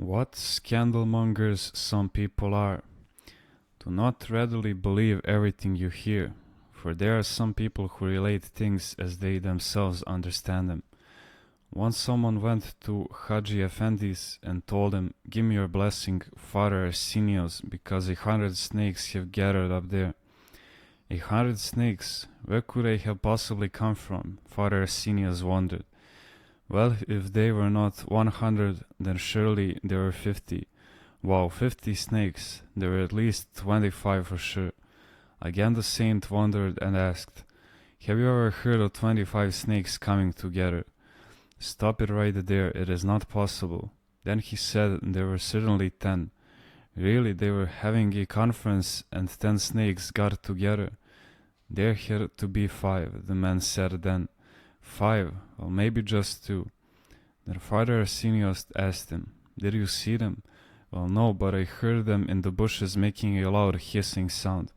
What scandalmongers some people are. Do not readily believe everything you hear, for there are some people who relate things as they themselves understand them. Once someone went to Haji Effendi's and told him, "Give me your blessing, Father Arsenios, because 100 snakes have gathered up there." 100 snakes? Where could they have possibly come from? Father Arsenios wondered. Well, if they were not 100, then surely there were 50. Wow, 50 snakes. There were at least 25 for sure. Again the saint wondered and asked, "Have you ever heard of 25 snakes coming together?" "Stop it right there, it is not possible." Then he said there were certainly 10. Really, they were having a conference and 10 snakes got together. There had to be 5, the man said then. 5, well maybe just 2. Then Father Arsenios asked him, "Did you see them?" "Well no, but I heard them in the bushes making a loud hissing sound,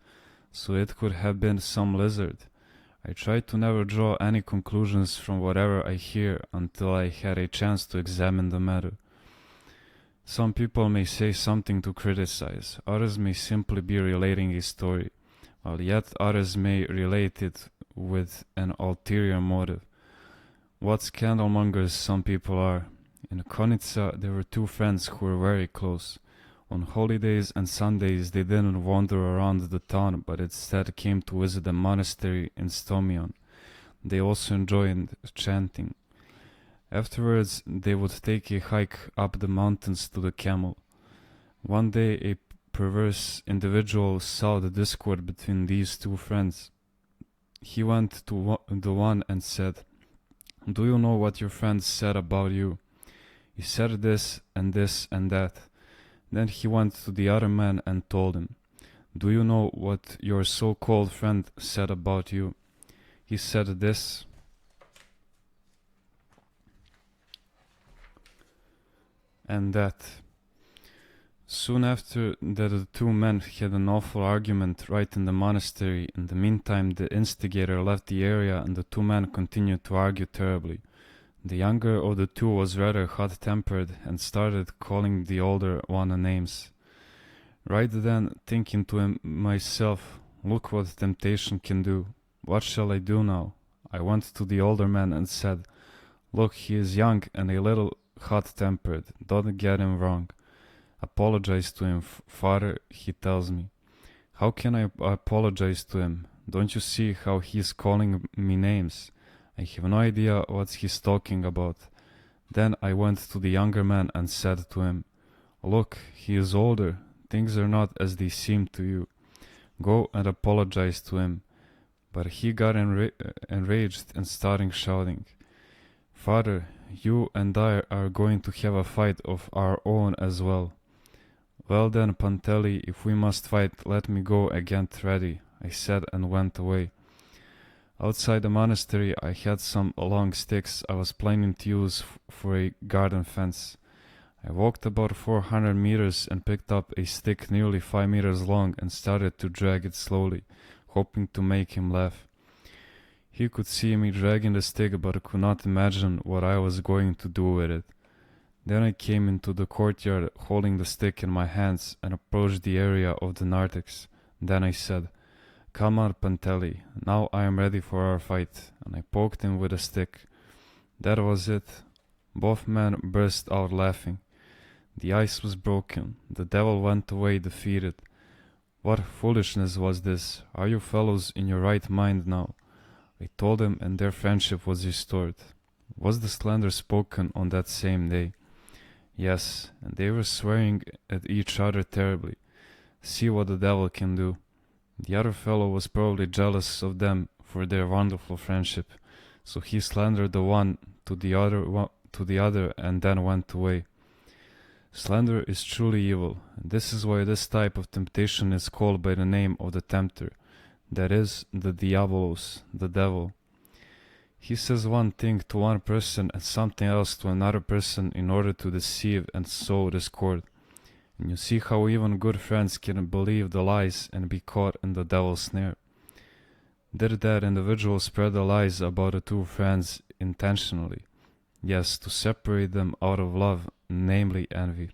so it could have been some lizard." I try to never draw any conclusions from whatever I hear until I had a chance to examine the matter. Some people may say something to criticize, others may simply be relating a story, while yet others may relate it with an ulterior motive. What scandalmongers some people are. In Konica there were 2 friends who were very close. On holidays and Sundays they didn't wander around the town, but instead came to visit the monastery in Stomion. They also enjoyed chanting. Afterwards they would take a hike up the mountains to the Camel. One day a perverse individual saw the discord between these 2 friends. He went to the one and said, "Do you know what your friend said about you? He said this and this and that." Then he went to the other man and told him, "Do you know what your so-called friend said about you? He said this and that." Soon after that the 2 men had an awful argument right in the monastery. In the meantime the instigator left the area and the 2 men continued to argue terribly. The younger of the 2 was rather hot-tempered and started calling the older one names. Right then, thinking to myself, look what temptation can do. What shall I do now? I went to the older man and said, "Look, he is young and a little hot-tempered. Don't get him wrong. Apologize to him, Father," he tells me. How can I apologize to him? Don't you see how he's calling me names? I have no idea what he's talking about. Then I went to the younger man and said to him, "Look, he is older. Things are not as they seem to you. Go and apologize to him." But he got enraged and started shouting, "Father, you and I are going to have a fight of our own as well." "Well then, Panteli, if we must fight, let me go and get ready," I said and went away. Outside the monastery I had some long sticks I was planning to use for a garden fence. I walked about 400 meters and picked up a stick nearly 5 meters long and started to drag it slowly, hoping to make him laugh. He could see me dragging the stick but could not imagine what I was going to do with it. Then I came into the courtyard holding the stick in my hands and approached the area of the narthex. Then I said, "Come on, Panteli, now I am ready for our fight," and I poked him with a stick. That was it. Both men burst out laughing. The ice was broken. The devil went away defeated. What foolishness was this? Are you fellows in your right mind now? I told them, and their friendship was restored. Was the slander spoken on that same day? Yes, and they were swearing at each other terribly. See what the devil can do. The other fellow was probably jealous of them for their wonderful friendship, so he slandered the one to the other and then went away. Slander is truly evil, and this is why this type of temptation is called by the name of the tempter, that is, the diabolos, the devil. He says one thing to one person and something else to another person in order to deceive and sow discord. And you see how even good friends can believe the lies and be caught in the devil's snare. Did that individual spread the lies about the 2 friends intentionally? Yes, to separate them out of love, namely envy.